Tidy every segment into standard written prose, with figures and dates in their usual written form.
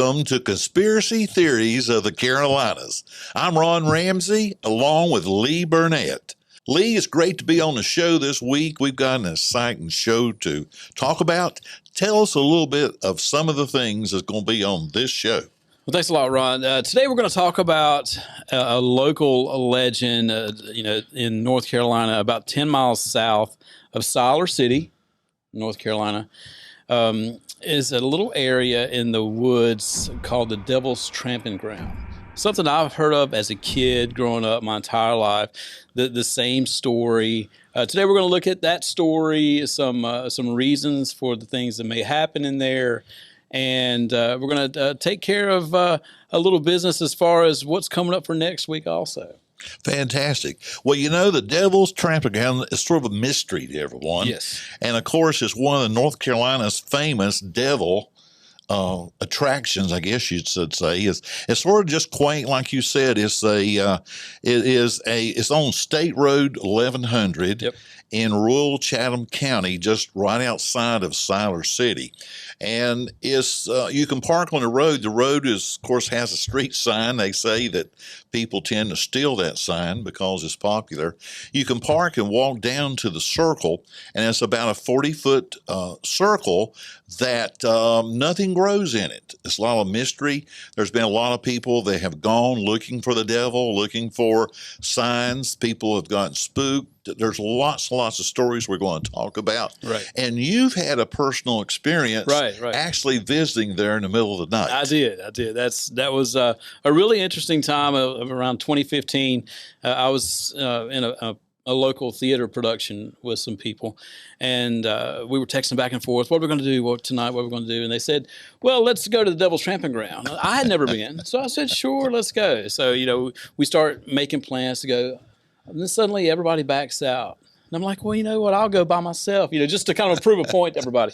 Welcome to Conspiracy Theories of the Carolinas. I'm Ron Ramsey, along with Lee Burnette. Lee, it's great to be on the show this week. We've got an exciting show to talk about. Tell us a little bit of some of the things that's going to be on this show. Well, thanks a lot, Ron. Today we're going to talk about a local legend, in North Carolina, about 10 miles south of Siler City, North Carolina. Is a little area in the woods called the Devils Tramping Ground. Something I've heard of as a kid growing up my entire life. The same story. Today we're going to look at that story, some reasons for the things that may happen in there, and we're going to take care of a little business as far as what's coming up for next week also. Fantastic. Well, the Devils Tramping Ground is sort of a mystery to everyone. Yes. And, of course, it's one of the North Carolina's famous devil attractions, I guess you should say. It's sort of just quaint, like you said. It's on State Road 1100 Yep. in rural Chatham County, just right outside of Siler City. And it's you can park on the road. The road of course, has a street sign. They say that people tend to steal that sign because it's popular. You can park and walk down to the circle, and it's about a 40-foot circle that nothing grows in it. It's a lot of mystery. There's been a lot of people that have gone looking for the devil, looking for signs. People have gotten spooked. There's lots and lots of stories we're going to talk about. Right. And you've had a personal experience Right. actually visiting there in the middle of the night. I did. That was a really interesting time of around 2015. I was in a local theater production with some people, and we were texting back and forth. What are we going to do tonight? What are we going to do? And they said, well, let's go to the Devil's Tramping Ground. I had never been. So I said, sure, let's go. So, we start making plans to go. And then suddenly everybody backs out. And I'm like, well, you know what? I'll go by myself, just to kind of prove a point to everybody.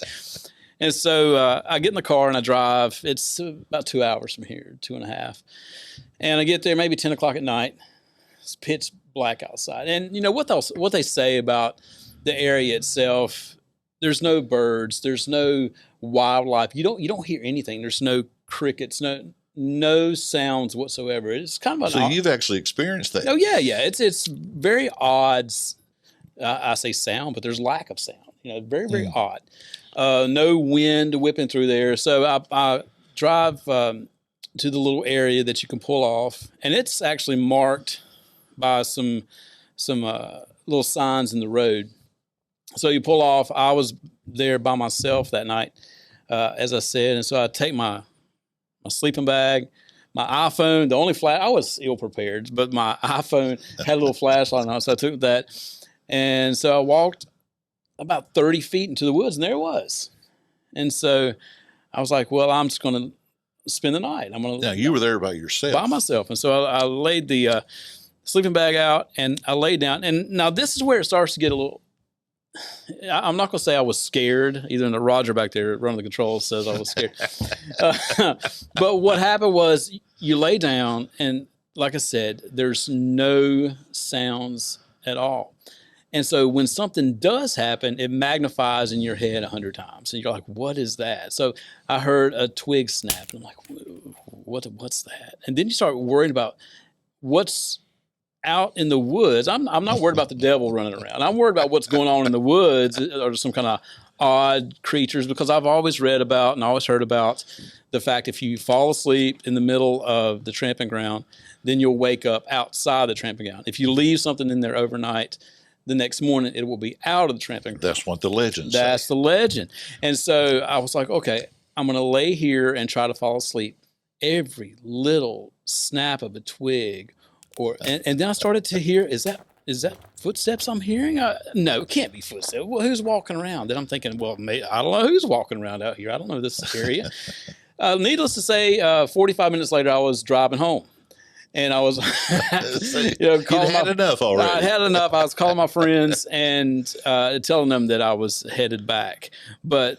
And so I get in the car and I drive. It's about 2 hours from here, 2.5. And I get there maybe 10 o'clock at night. It's pitch black outside. And what they say about the area itself, there's no birds, there's no wildlife. You don't hear anything. There's no crickets, no sounds whatsoever. It's kind of so you've actually experienced that. Oh yeah. It's very odd. I say sound, but there's lack of sound. Very, very odd. No wind whipping through there. So I drive to the little area that you can pull off, and it's actually marked by some little signs in the road. So you pull off. I was there by myself that night, as I said, and so I take my sleeping bag, my iPhone. The only I was ill prepared, but my iPhone had a little flashlight on it, so I took that, and so I walked about 30 feet into the woods, and there it was. And so I was like, well, I'm just going to spend the night. Now, you were there by yourself. By myself. And so I laid the sleeping bag out, and I laid down. And now this is where it starts to get a little, I'm not going to say I was scared. Either the Roger back there running the controls says I was scared. But what happened was you lay down, and like I said, there's no sounds at all. And so when something does happen, it magnifies in your head 100 times. And you're like, what is that? So I heard a twig snap. And I'm like, what's that? And then you start worrying about what's out in the woods. I'm not worried about the devil running around. I'm worried about what's going on in the woods, or some kind of odd creatures, because I've always read about and always heard about the fact if you fall asleep in the middle of the tramping ground, then you'll wake up outside the tramping ground. If you leave something in there overnight, the next morning it will be out of the tramping ground. That's what the legend says. That's the legend. And so I was like, okay, I'm going to lay here and try to fall asleep. Every little snap of a twig, and then I started to hear, is that footsteps I'm hearing? No, it can't be footsteps. Well, who's walking around? Then I'm thinking, well, I don't know who's walking around out here. I don't know this area. Needless to say, 45 minutes later, I was driving home. And I was, calling had enough already. I had enough. I was calling my friends and telling them that I was headed back. But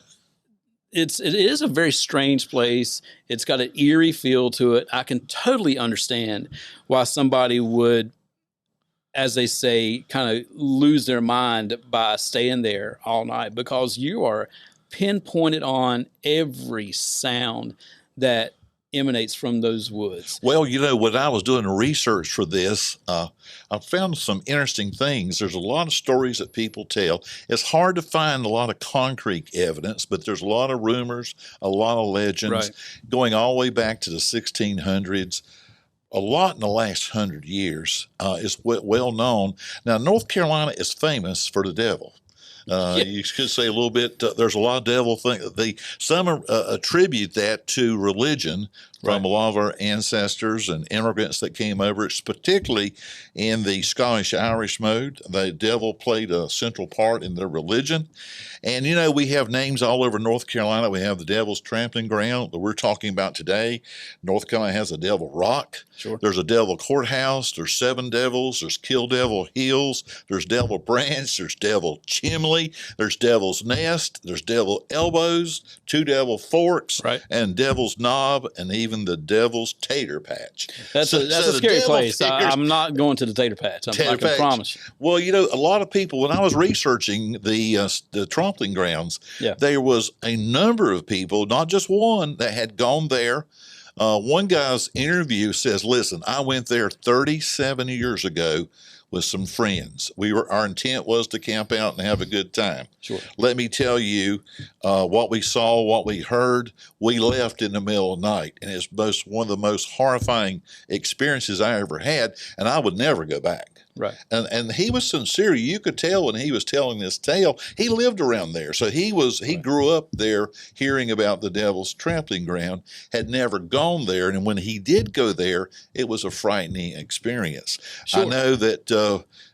it is a very strange place. It's got an eerie feel to it. I can totally understand why somebody would, as they say, kind of lose their mind by staying there all night, because you are pinpointed on every sound that emanates from those woods. Well, when I was doing research for this, I found some interesting things. There's a lot of stories that people tell. It's hard to find a lot of concrete evidence, but there's a lot of rumors, a lot of legends Right. going all the way back to the 1600s. A lot in the last 100 years is well known. Now, North Carolina is famous for the devil. You could say a little bit. There's a lot of devil things. Some attribute that to religion from a lot of our ancestors and immigrants that came over. It's particularly in the Scottish-Irish mode. The devil played a central part in their religion. And, we have names all over North Carolina. We have the Devils Tramping Ground that we're talking about today. North Carolina has a Devil Rock. Sure. There's a Devil Courthouse. There's 7 devils. There's Kill Devil Hills. There's Devil Branch. There's Devil Chimley. There's Devil's Nest. There's Devil Elbows, 2 Devil Forks, Right. and Devil's Knob, and even the Devil's Tater Patch. That's a scary place. I'm not going to the Tater Patch. I can promise you. Well, a lot of people, when I was researching the Trampoline grounds, there was a number of people, not just one, that had gone there. One guy's interview says, listen, I went there 37 years ago with some friends. Our intent was to camp out and have a good time. Sure. Let me tell you what we saw, what we heard. We left in the middle of the night, and it's one of the most horrifying experiences I ever had, and I would never go back. Right. And he was sincere. You could tell when he was telling this tale. He lived around there, so he grew up there, hearing about the Devil's Trampling Ground. Had never gone there, and when he did go there, it was a frightening experience. Sure. I know that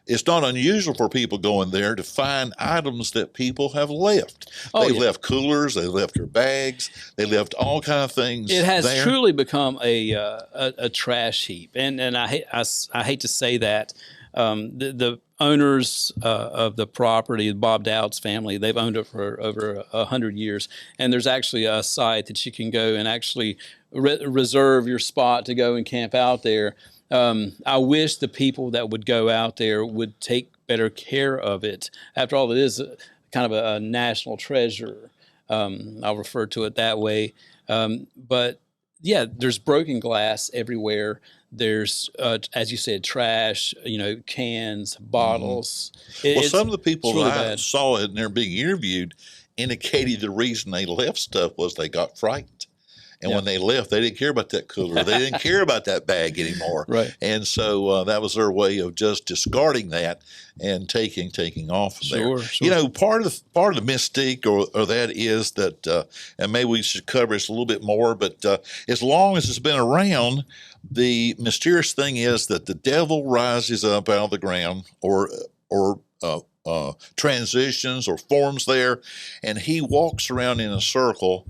it's not unusual for people going there to find items that people have left. They left coolers, they left their bags, they left all kind of things. It has there. truly become a trash heap, and I hate to say that. The owners of the property, the Bob Dowd's family, they've owned it for over 100 years. And there's actually a site that you can go and actually reserve your spot to go and camp out there. I wish the people that would go out there would take better care of it. After all, it is kind of a national treasure. I'll refer to it that way. But yeah, there's broken glass everywhere. There's, as you said, trash, cans, bottles. Well, some of the people that I saw in there being interviewed indicated the reason they left stuff was they got frightened. And when they left, they didn't care about that cooler. They didn't care about that bag anymore. Right. And so that was their way of just discarding that and taking off from there. Sure. Part of the mystique or that is that, and maybe we should cover this a little bit more, but as long as it's been around, the mysterious thing is that the devil rises up out of the ground or transitions or forms there, and he walks around in a circle,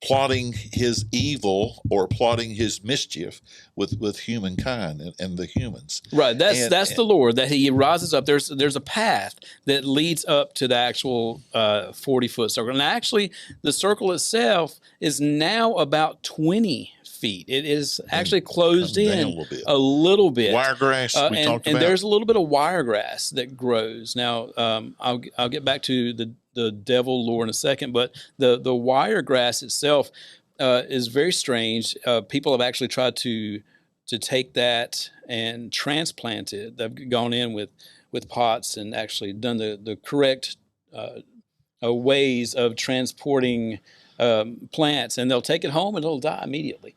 plotting his evil or plotting his mischief with humankind and the humans. Right. That's the Lord, that he rises up. There's a path that leads up to the actual 40-foot circle. And actually, the circle itself is now about 20 feet. It is actually closed in a little bit. Wiregrass we talked about. And there's a little bit of wiregrass that grows. Now, I'll get back to the devil lore in a second, but the wiregrass itself is very strange. People have actually tried to take that and transplant it. They've gone in with pots and actually done the correct ways of transporting plants, and they'll take it home and it'll die immediately.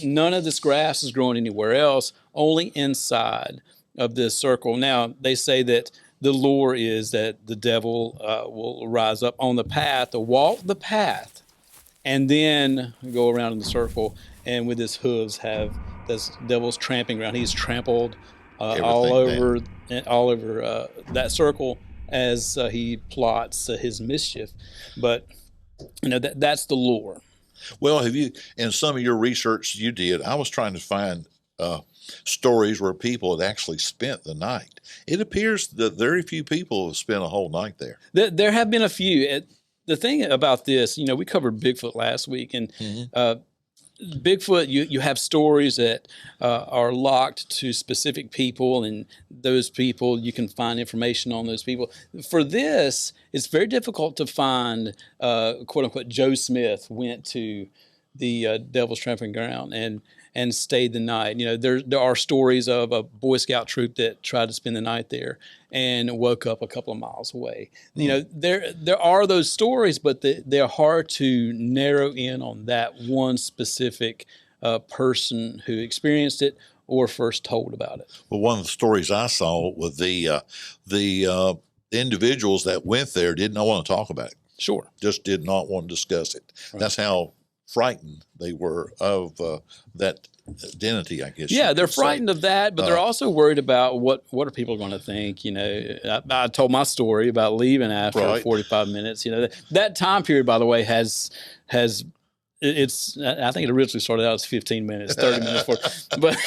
None of this grass is growing anywhere else, only inside of this circle. Now, they say that the lore is that the devil will rise up on the path, to walk the path, and then go around in the circle, and with his hooves have this devil's tramping ground. He's trampled all over that circle as he plots his mischief. But that's the lore. Well, have you, in some of your research you did, I was trying to find stories where people had actually spent the night. It appears that very few people have spent a whole night there. There have been a few. The thing about this, we covered Bigfoot last week, and Bigfoot, you have stories that are locked to specific people, and those people, you can find information on those people. For this, it's very difficult to find, quote unquote, Joe Smith went to Devils Tramping Ground and stayed the night. You know, there are stories of a Boy Scout troop that tried to spend the night there and woke up a couple of miles away. You know, there are those stories, but they're hard to narrow in on that one specific person who experienced it or first told about it. Well, one of the stories I saw with the individuals that went there did not want to talk about it. Sure. Just did not want to discuss it. Right. That's how frightened they were of that identity, I guess. Yeah, they're frightened of that, but they're also worried about what are people going to think. You know, I told my story about leaving after 45 minutes. You know, that time period, by the way, has it's. I think it originally started out as 15 minutes, 30 minutes, but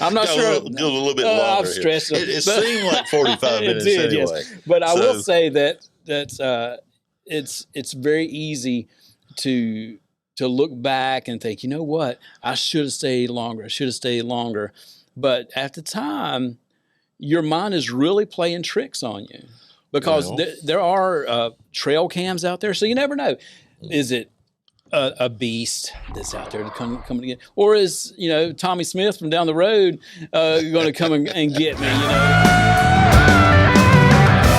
I'm not sure. Go a little bit longer. I've stressed it seemed like 45 minutes did, anyway. Yes. But I will say that it's very easy to look back and think, you know what, I should have stayed longer. But at the time, your mind is really playing tricks on you because there are trail cams out there, so you never know. Is it a beast that's out there to come again, or is Tommy Smith from down the road going to come and get me?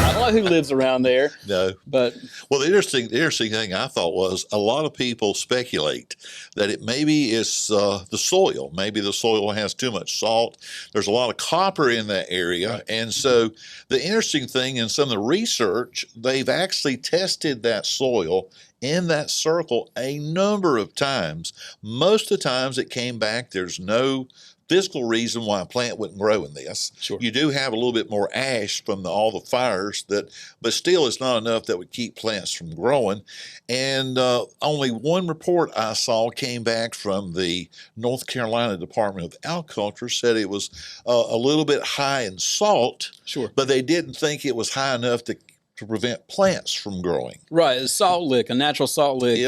I don't know who lives around there. No, but the interesting thing I thought was a lot of people speculate that it maybe is the soil. Maybe the soil has too much salt. There's a lot of copper in that area, and so the interesting thing in some of the research, they've actually tested that soil in that circle a number of times. Most of the times it came back there's no physical reason why a plant wouldn't grow in this. Sure. You do have a little bit more ash from all the fires, but still it's not enough that would keep plants from growing. And only one report I saw came back from the North Carolina Department of Agriculture, said it was a little bit high in salt, sure, but they didn't think it was high enough to prevent plants from growing. Right, a salt lick, a natural salt lick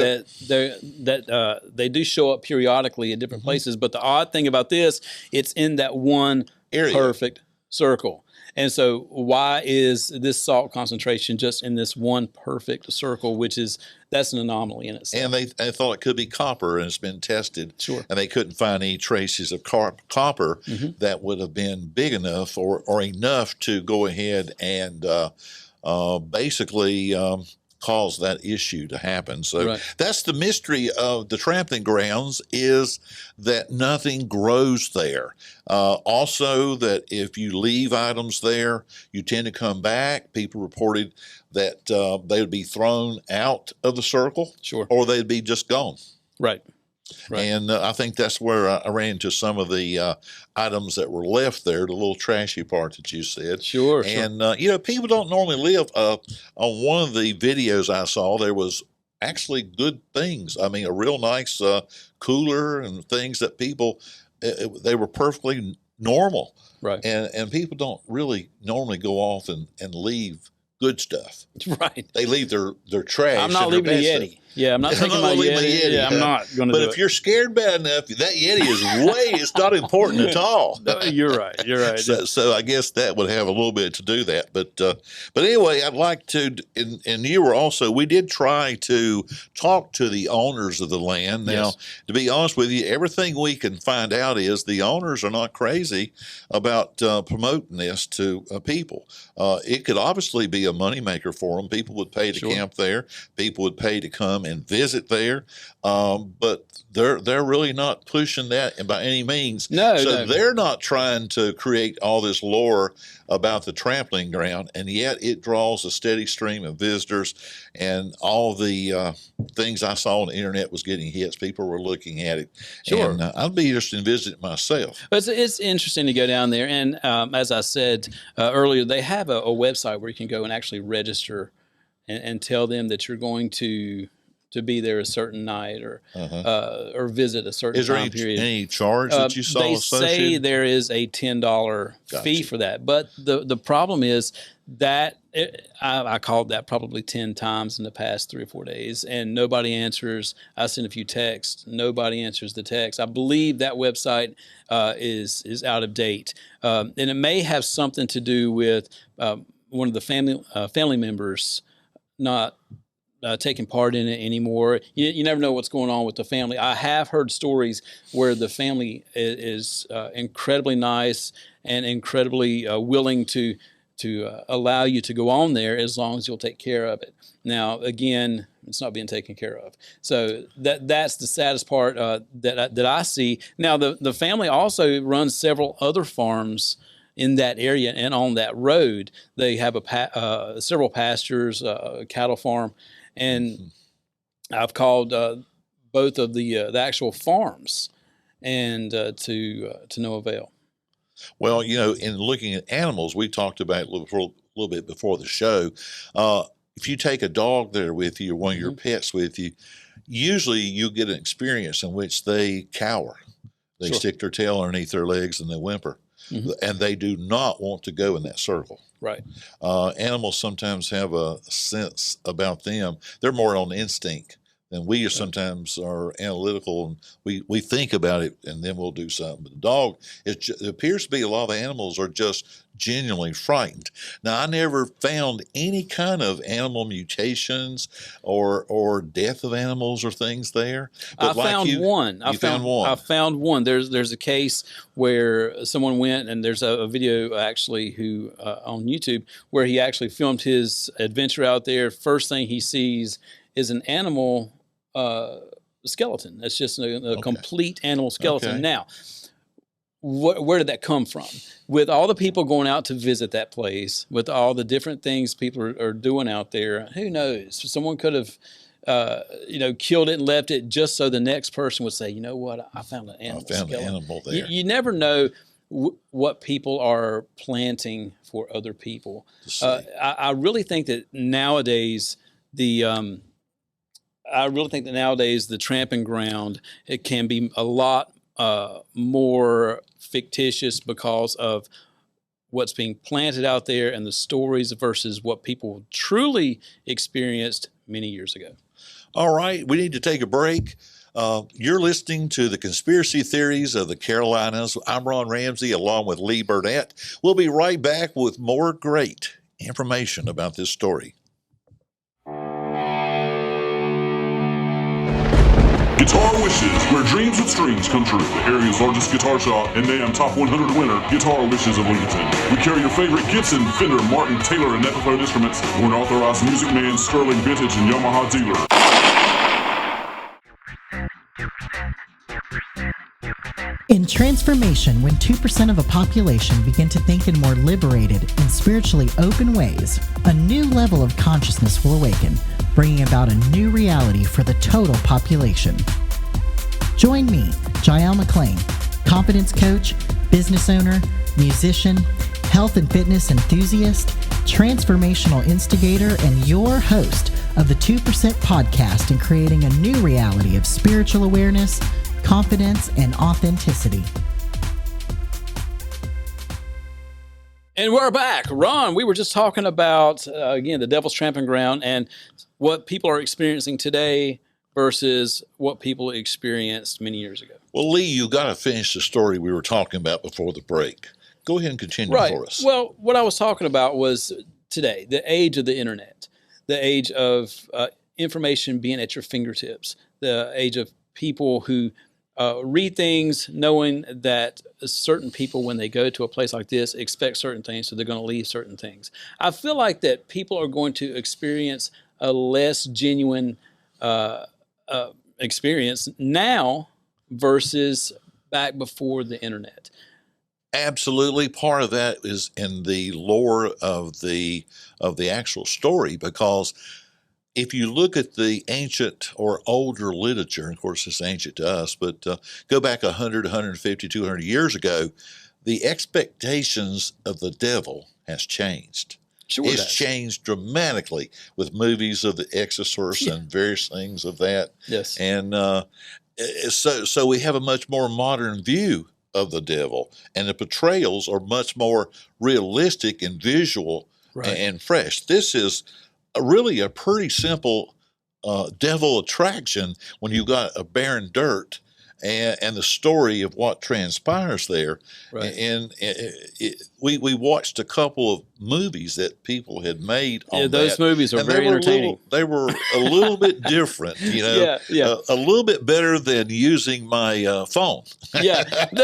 that they do show up periodically in different places. But the odd thing about this, it's in that one area, perfect circle. And so why is this salt concentration just in this one perfect circle, that's an anomaly in itself. And they thought it could be copper, and it's been tested. Sure. And they couldn't find any traces of copper that would have been big enough or enough to go ahead and basically cause that issue to happen. So that's the mystery of the trampling grounds, is that nothing grows there. Also, that if you leave items there, you tend to come back. People reported that they would be thrown out of the circle, or they'd be just gone. Right. And I think that's where I ran into some of the items that were left there, the little trashy part that you said. Sure. And, people don't normally live. On one of the videos I saw, there was actually good things. I mean, a real nice cooler and things that people, they were perfectly normal. Right. And people don't really normally go off and leave good stuff. Right. They leave their trash. I'm not leaving the Yeti. Stuff. Yeah, I'm not taking my Yeti. Yeah, I'm not going to do it. But if you're scared bad enough, that Yeti it's not important at all. No, you're right. So I guess that would have a little bit to do that. But anyway, I'd like to, and you were also, we did try to talk to the owners of the land. Now, to be honest with you, everything we can find out is the owners are not crazy about promoting this to people. It could obviously be a moneymaker for them. People would pay to camp there. People would pay to come and visit there, but they're really not pushing that by any means. So they're not trying to create all this lore about the trampling ground, and yet it draws a steady stream of visitors. And all the things I saw on the internet was getting hits. People were looking at it. Sure. And I'd be interested in visiting myself. It's interesting to go down there, and as I said earlier, they have a website where you can go and actually register and tell them that you're going to be there a certain night or visit a certain time period. Is there any charge that you saw associated? They say there is a $10 fee for that. But the problem is that I called that probably 10 times in the past 3 or 4 days, and nobody answers. I sent a few texts. Nobody answers the text. I believe that website is out of date. And it may have something to do with one of the family members not taking part in it anymore. You never know what's going on with the family. I have heard stories where the family is incredibly nice and incredibly willing to allow you to go on there as long as you'll take care of it. Now, again, it's not being taken care of. So that's the saddest part that I see. Now, the family also runs several other farms in that area and on that road. They have several pastures, a cattle farm, and I've called both of the actual farms, and to no avail. Well, in looking at animals, we talked about a little bit before the show. If you take a dog there with you or one of your pets with you, usually you get an experience in which they cower. They stick their tail underneath their legs and they whimper. And they do not want to go in that circle. Right. Animals sometimes have a sense about them. They're more on instinct than we sometimes are analytical, and we think about it and then we'll do something. But the dog, it appears to be a lot of the animals are just genuinely frightened. Now, I never found any kind of animal mutations or death of animals or things there. But I found one. I found one. There's a case where someone went, and there's a video actually on YouTube where he actually filmed his adventure out there. First thing he sees is an animal skeleton. That's just a complete animal skeleton. Okay. Now, where did that come from? With all the people going out to visit that place, with all the different things people are doing out there, who knows? Someone could have, killed it and left it just so the next person would say, you know what, I found an animal skeleton. An animal there. You never know what people are planting for other people. I really think that nowadays the tramping ground, it can be a lot more fictitious because of what's being planted out there and the stories versus what people truly experienced many years ago. All right, we need to take a break. You're listening to the Conspiracy Theories of the Carolinas. I'm Ron Ramsey along with Lee Burnette. We'll be right back with more great information about this story. Guitar Wishes, where dreams with strings come true. The area's largest guitar shop and NAMM Top 100 winner, Guitar Wishes of Lincolnton. We carry your favorite Gibson, Fender, Martin, Taylor, and Epiphone instruments. We're an authorized Music Man, Sterling, Vintage, and Yamaha dealer. In transformation, when 2% of a population begin to think in more liberated and spiritually open ways, a new level of consciousness will awaken, bringing about a new reality for the total population. Join me, Jael McClain, confidence coach, business owner, musician, health and fitness enthusiast, transformational instigator, and your host of the 2% podcast in creating a new reality of spiritual awareness, confidence, and authenticity. And we're back. Ron, we were just talking about, again, the Devils Tramping Ground and what people are experiencing today versus what people experienced many years ago. Well, Lee, you got to finish the story we were talking about before the break. Go ahead and continue for us. Well, what I was talking about was today, the age of the internet, the age of information being at your fingertips, the age of people who read things knowing that certain people, when they go to a place like this, expect certain things, so they're going to leave certain things. I feel like that people are going to experience a less genuine experience now versus back before the internet. Absolutely. Part of that is in the lore of the actual story, because if you look at the ancient or older literature, of course it's ancient to us, but go back 100, 150, 200 years ago, the expectations of the devil has changed. Sure, it's changed dramatically with movies of the Exorcist and various things of that. Yes. And so we have a much more modern view of the devil, and the portrayals are much more realistic and visual and fresh. This is really a pretty simple devil attraction when you've got a barren dirt and the story of what transpires there. Right. And we watched a couple of movies that people had made on those that, movies are and very entertaining. They were a little bit different, a little bit better than using my phone.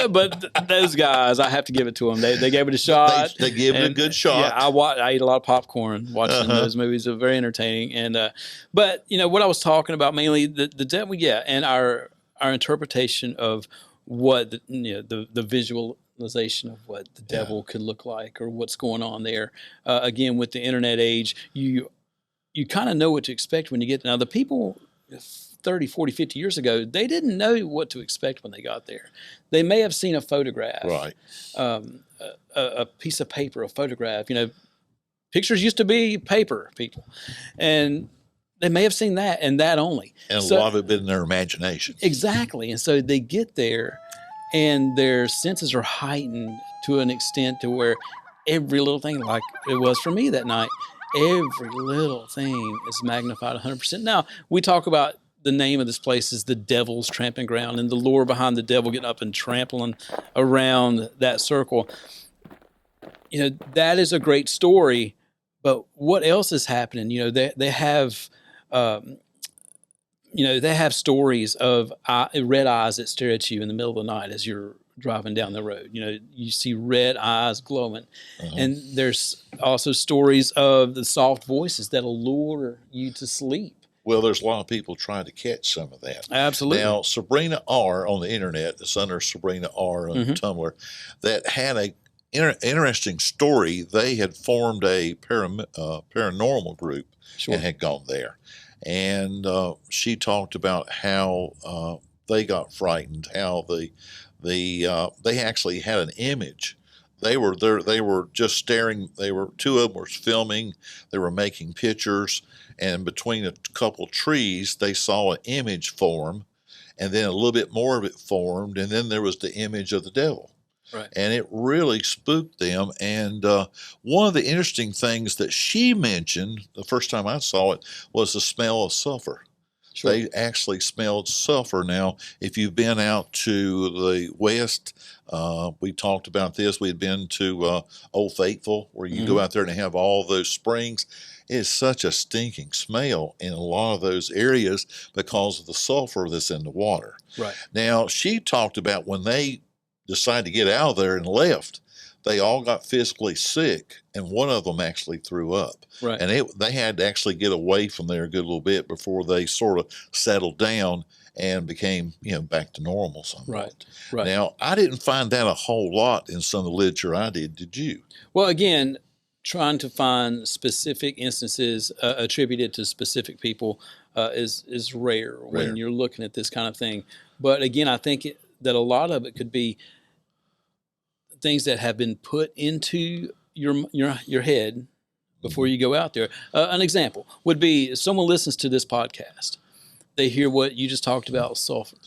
But those guys, I have to give it to them. They gave it a shot. They gave it a good shot. Yeah, I ate a lot of popcorn watching those movies. They're very entertaining. And but what I was talking about mainly the devil, and our interpretation of what the visualization of what the devil could look like or what's going on there. Again, with the internet age, you kind of know what to expect when you get there. Now the people 30, 40, 50 years ago, they didn't know what to expect when they got there. They may have seen a photograph, right? A piece of paper, a photograph. Pictures used to be paper, people, and they may have seen that and that only. And a lot of it been in their imagination. Exactly. And so they get there and their senses are heightened to an extent to where every little thing, like it was for me that night, every little thing is magnified 100%. Now, we talk about the name of this place is the Devils Tramping Ground, and the lore behind the devil getting up and trampling around that circle. That is a great story, but what else is happening? They have... they have stories of red eyes that stare at you in the middle of the night as you're driving down the road. You see red eyes glowing. And there's also stories of the soft voices that'll lure you to sleep. Well, there's a lot of people trying to catch some of that. Absolutely. Now, Sabrina R on the internet, it's under Sabrina R on Tumblr, that had a interesting story. They had formed a paranormal group and had gone there. And she talked about how they got frightened, how they actually had an image. They were there. They were just staring. Two of them were filming. They were making pictures, and between a couple trees, they saw an image form, and then a little bit more of it formed, and then there was the image of the devil. Right. And it really spooked them. And one of the interesting things that she mentioned the first time I saw it was the smell of sulfur. Sure. They actually smelled sulfur. Now, if you've been out to the west, we talked about this. We had been to Old Faithful, where you go out there and have all those springs. It's such a stinking smell in a lot of those areas because of the sulfur that's in the water. Right. Now, she talked about when they decided to get out of there and left, they all got physically sick, and one of them actually threw up. Right. And they had to actually get away from there a good little bit before they sort of settled down and became, back to normal somewhat. Right. Now, I didn't find that a whole lot in some of the literature I did. Did you? Well, again, trying to find specific instances attributed to specific people is rare when you're looking at this kind of thing. But again, I think that a lot of it could be things that have been put into your head before you go out there. An example would be someone listens to this podcast. They hear what you just talked about, sulfur.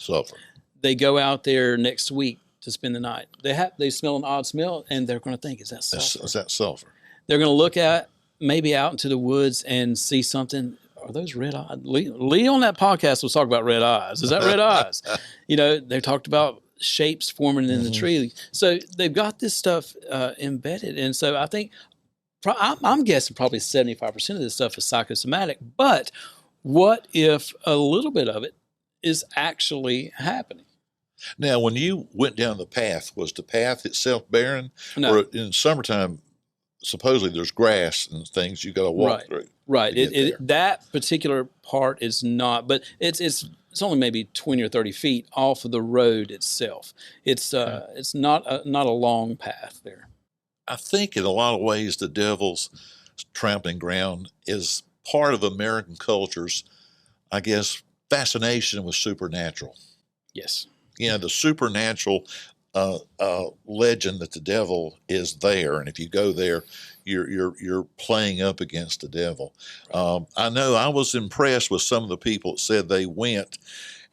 They go out there next week to spend the night. They smell an odd smell, and they're going to think, is that sulfur? Is that sulfur? They're going to look at maybe out into the woods and see something. Are those red eyes? Lee on that podcast was talking about red eyes. Is that red eyes? They talked about shapes forming in the tree. So they've got this stuff embedded. And so I think, I'm guessing probably 75% of this stuff is psychosomatic. But what if a little bit of it is actually happening? Now, when you went down the path, was the path itself barren? No. Or in summertime, supposedly there's grass and things you got to walk through. Right. That particular part is not, but it's only maybe 20 or 30 feet off of the road itself. It's not a long path there. I think in a lot of ways the Devil's Tramping Ground is part of American culture's, I guess, fascination with supernatural. Yes. The supernatural legend that the devil is there, and if you go there, you're playing up against the devil. I know I was impressed with some of the people that said they went,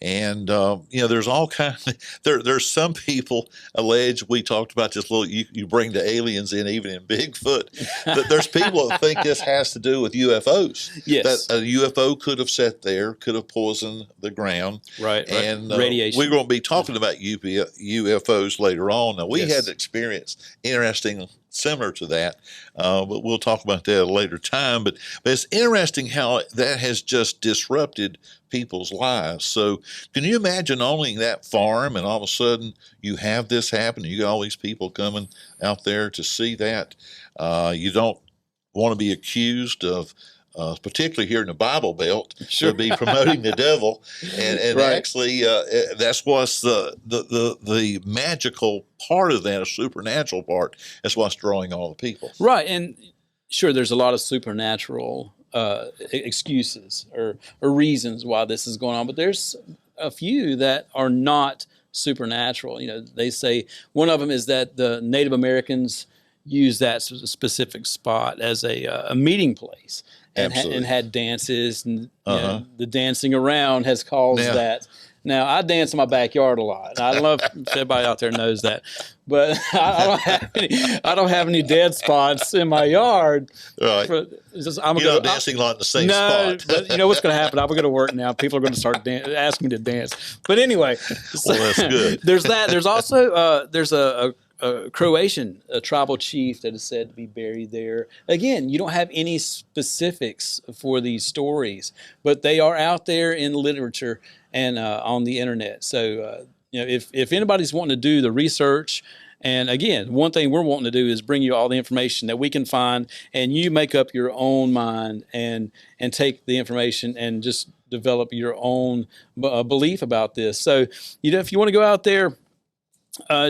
And there's all kinds. There's some people allege, we talked about this little. You bring the aliens in, even in Bigfoot. That there's people that think this has to do with UFOs. Yes, that a UFO could have sat there, could have poisoned the ground. Right. And radiation. we're going to be talking about UFOs later on. Now we had experience interesting. Similar to that, but we'll talk about that at a later time. But it's interesting how that has just disrupted people's lives. So can you imagine owning that farm and all of a sudden you have this happen? You got all these people coming out there to see that. You don't want to be accused of, particularly here in the Bible Belt, to be promoting the devil, and actually that's what's the magical part of that, a supernatural part. That's what's drawing all the people. Right, and sure, there's a lot of supernatural excuses or reasons why this is going on, but there's a few that are not supernatural. They say one of them is that the Native Americans used that specific spot as a meeting place. And had dances, and the dancing around has caused that. Now, I dance in my backyard a lot. I don't know if everybody out there knows that, but I don't have any dead spots in my yard. Right. I'm not dancing a lot in the same spot. But you know what's going to happen? I'm going to work now. People are going to start asking me to dance. But anyway, well, that's good. There's that. There's also there's a Croatian tribal chief that is said to be buried there. Again, you don't have any specifics for these stories, but they are out there in literature and on the internet. So, if anybody's wanting to do the research, and again, one thing we're wanting to do is bring you all the information that we can find, and you make up your own mind and take the information and just develop your own belief about this. So, if you want to go out there,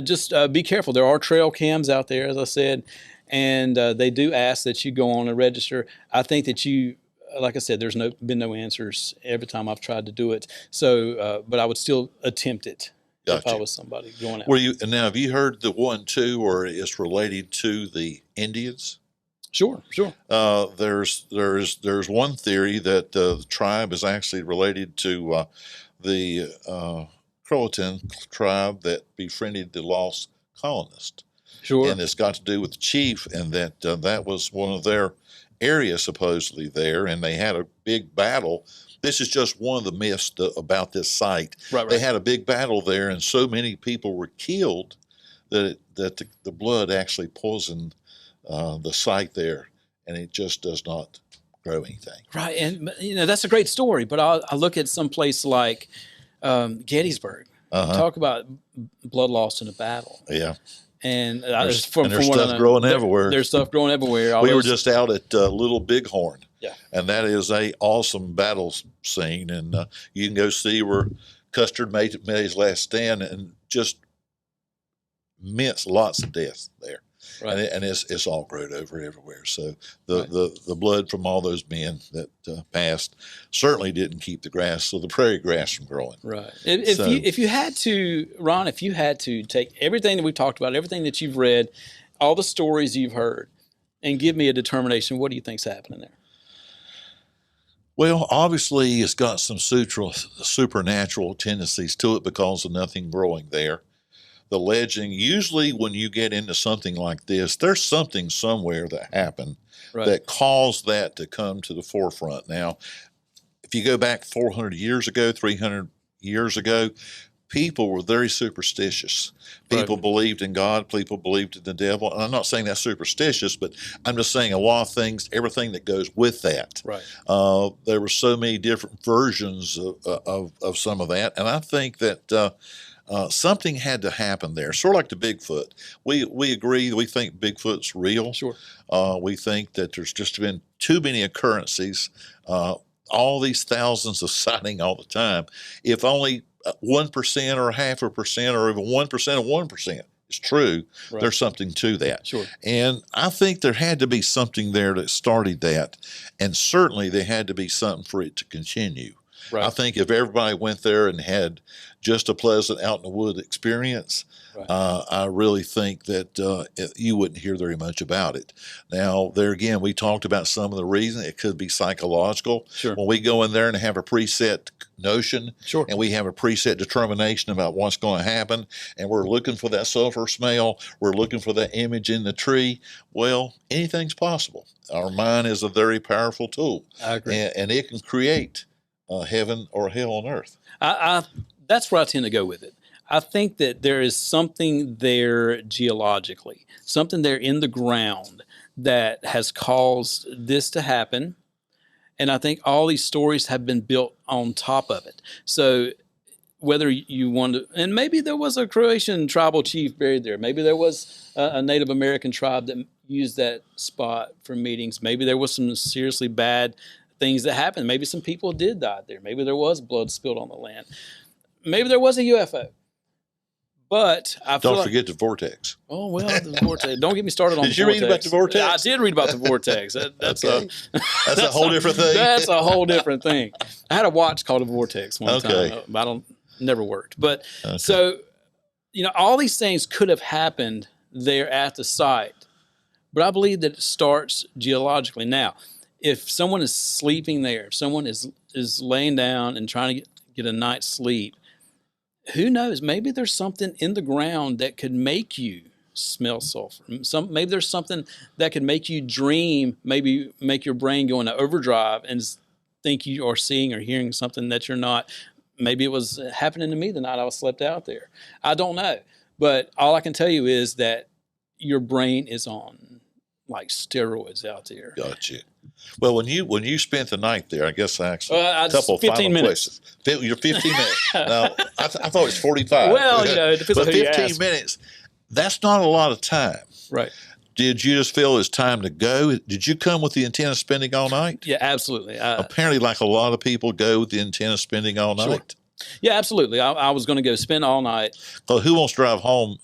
just be careful. There are trail cams out there, as I said, and they do ask that you go on and register. I think that like I said, there's been no answers every time I've tried to do it. So, but I would still attempt it if I was somebody going out. Now, have you heard the one too, where it's related to the Indians? Sure. There's one theory that the tribe is actually related to the Croatan tribe that befriended the lost colonist. Sure. And it's got to do with the chief, and that was one of their areas supposedly there, and they had a big battle. This is just one of the myths about this site. Right. They had a big battle there, and so many people were killed that the blood actually poisoned the site there, and it just does not grow anything. Right, and that's a great story, but I look at some place like Gettysburg. Talk about blood lost in a battle. Yeah. And there's stuff growing everywhere. There's stuff growing everywhere. We were just out at Little Bighorn. Yeah. And that is a awesome battle scene. And you can go see where Custer made his last stand, and just immense lots of death there. Right. And it's all growed over everywhere. So the blood from all those men that passed certainly didn't keep the prairie grass from growing. Right. If you had to, Ron, if you had to take everything that we've talked about, everything that you've read, all the stories you've heard, and give me a determination, what do you think's happening there? Well, obviously it's got some supernatural tendencies to it because of nothing growing there. The legend, usually when you get into something like this, there's something somewhere that happened that caused that to come to the forefront. Now, if you go back 400 years ago, 300 years ago, people were very superstitious. People believed in God. People believed in the devil. And I'm not saying that's superstitious, but I'm just saying a lot of things, everything that goes with that. Right. There were so many different versions of some of that. And I think that something had to happen there, sort of like the Bigfoot. We agree. We think Bigfoot's real. Sure. We think that there's just been too many occurrences, all these thousands of sightings all the time. If only 1% or 0.5% or even 1% of 1% is true, there's something to that. Sure. And I think there had to be something there that started that, and certainly there had to be something for it to continue. Right. I think if everybody went there and had just a pleasant out in the wood experience, Right. I really think that you wouldn't hear very much about it. Now, there again, we talked about some of the reasons. It could be psychological. Sure. When we go in there and have a preset notion, Sure. and we have a preset determination about what's going to happen, and we're looking for that sulfur smell, we're looking for that image in the tree, well, anything's possible. Our mind is a very powerful tool. I agree. And it can create heaven or hell on earth. That's where I tend to go with it. I think that there is something there geologically, something there in the ground that has caused this to happen. And I think all these stories have been built on top of it. So whether you want to, and maybe there was a Croatian tribal chief buried there. Maybe there was a Native American tribe that used that spot for meetings. Maybe there was some seriously bad things that happened. Maybe some people did die there. Maybe there was blood spilled on the land. Maybe there was a UFO. But I feel Don't forget the vortex. Oh, well, the vortex. Don't get me started on Did the you vortex. read about the vortex? I did read about the vortex. That's Okay. That's a whole different thing. That's a whole different thing. I had a watch called a Vortex one time. But never worked. But so, all these things could have happened there at the site. But I believe that it starts geologically. Now, if someone is sleeping there, if someone is laying down and trying to get a night's sleep, who knows? Maybe there's something in the ground that could make you smell sulfur. Maybe there's something that could make you dream, maybe make your brain go into overdrive and think you are seeing or hearing something that you're not. Maybe it was happening to me the night I was slept out there. I don't know. But all I can tell you is that your brain is on like steroids out there. Gotcha. Well, when you spent the night there, I guess actually a couple of 15 final minutes. questions. You're 15 minutes. Now, I thought it was 45. Well, it depends on but who you 15 ask. minutes, that's not a lot of time. Right. Did you just feel it's time to go? Did you come with the intent of spending all night? Yeah, absolutely. Apparently, like a lot of people go with the intent of spending all night. Yeah, absolutely. I was going to go spend all night. So who wants to drive home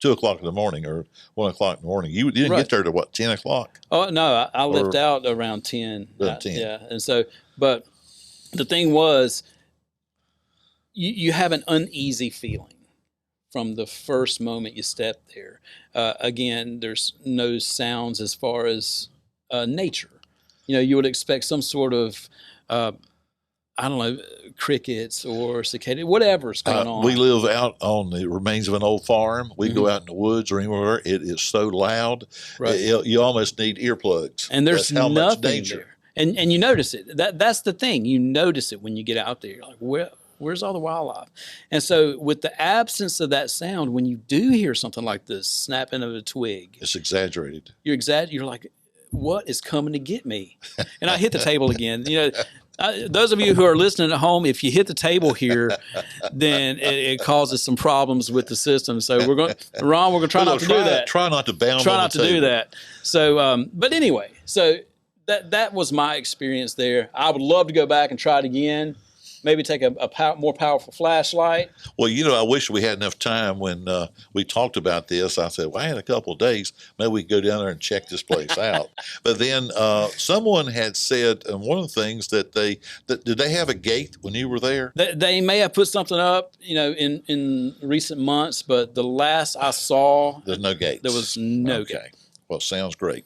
2 o'clock in the morning or 1 o'clock in the morning? You didn't get there to what, 10 o'clock? Oh, no, I left out around 10. Around 10. Yeah. And so, but the thing was, you have an uneasy feeling from the first moment you step there. Again, there's no sounds as far as nature. You would expect some sort of, I don't know, crickets or cicada, whatever's going on. We live out on the remains of an old farm. We go out in the woods or anywhere. It is so loud. Right. You almost need earplugs. And there's That's how much nothing danger. there. And you notice it. That's the thing. You notice it when you get out there. You're like, where's all the wildlife? And so with the absence of that sound, when you do hear something like this snapping of a twig, It's exaggerated. you're like, what is coming to get me? And I hit the table again. Those of you who are listening at home, if you hit the table here, then it causes some problems with the system. So we're going to try not to do that. Try not to bound Try on not the to table. do that. So, but anyway, so that was my experience there. I would love to go back and try it again. Maybe take a more powerful flashlight. Well, I wish we had enough time when we talked about this. I said, well, I had a couple of days. Maybe we could go down there and check this place out. But then someone had said, and one of the things did they have a gate when you were there? They may have put something up, in recent months, but the last I saw, There's no gates. there was no gate. Well, sounds great.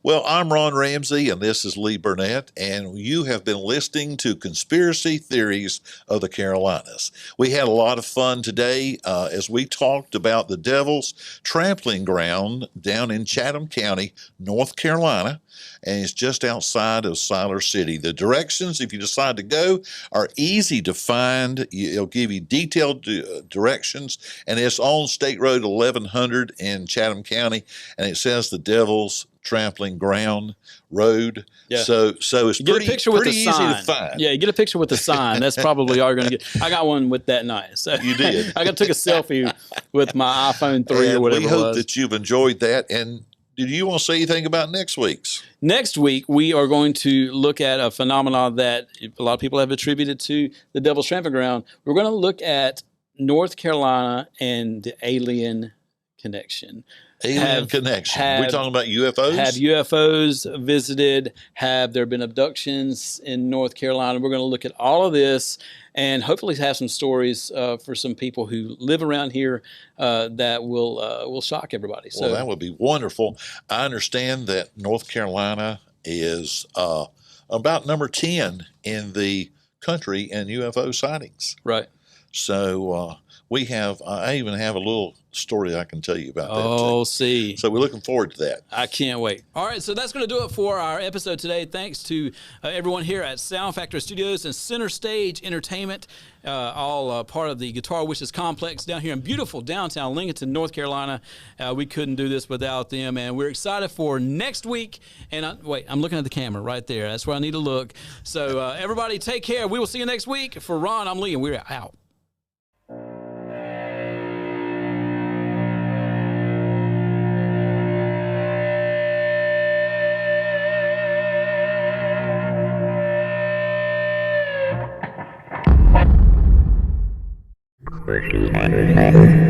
Well, I'm Ron Ramsey, and this is Lee Burnette, and you have been listening to Conspiracy Theories of the Carolinas. We had a lot of fun today as we talked about the Devils Trampling Ground down in Chatham County, North Carolina, and it's just outside of Siler City. The directions, if you decide to go, are easy to find. It'll give you detailed directions, and it's on State Road 1100 in Chatham County, and it says the Devils Trampling Ground Road. Yeah. So it's pretty easy to find. Yeah, you get a picture with the sign. That's probably all you're going to get. I got one with that night. So You did. I took a selfie with my iPhone 3 And or whatever we it hope was. that you've enjoyed that. And did you want to say anything about next week's? Next week, we are going to look at a phenomenon that a lot of people have attributed to the Devil's Tramping Ground. We're going to look at North Carolina and the alien connection. Alien connection. We're talking about UFOs? Have UFOs visited? Have there been abductions in North Carolina? We're going to look at all of this and hopefully have some stories for some people who live around here that will shock everybody. So well, that would be wonderful. I understand that North Carolina is about number 10 in the country in UFO sightings. right. So I even have a little story I can tell you about that. Oh, Too. see. So we're looking forward to that. I can't wait. All right, so that's going to do it for our episode today. Thanks to everyone here at Sound Factory Studios and Center Stage Entertainment, all part of the Guitar Wishes complex down here in beautiful downtown Lincolnton, North Carolina. We couldn't do this without them, and we're excited for next week. And I'm looking at the camera right there. That's where I need to look. So everybody take care. We will see you next week. For Ron, I'm Lee, and we're out. Wishes.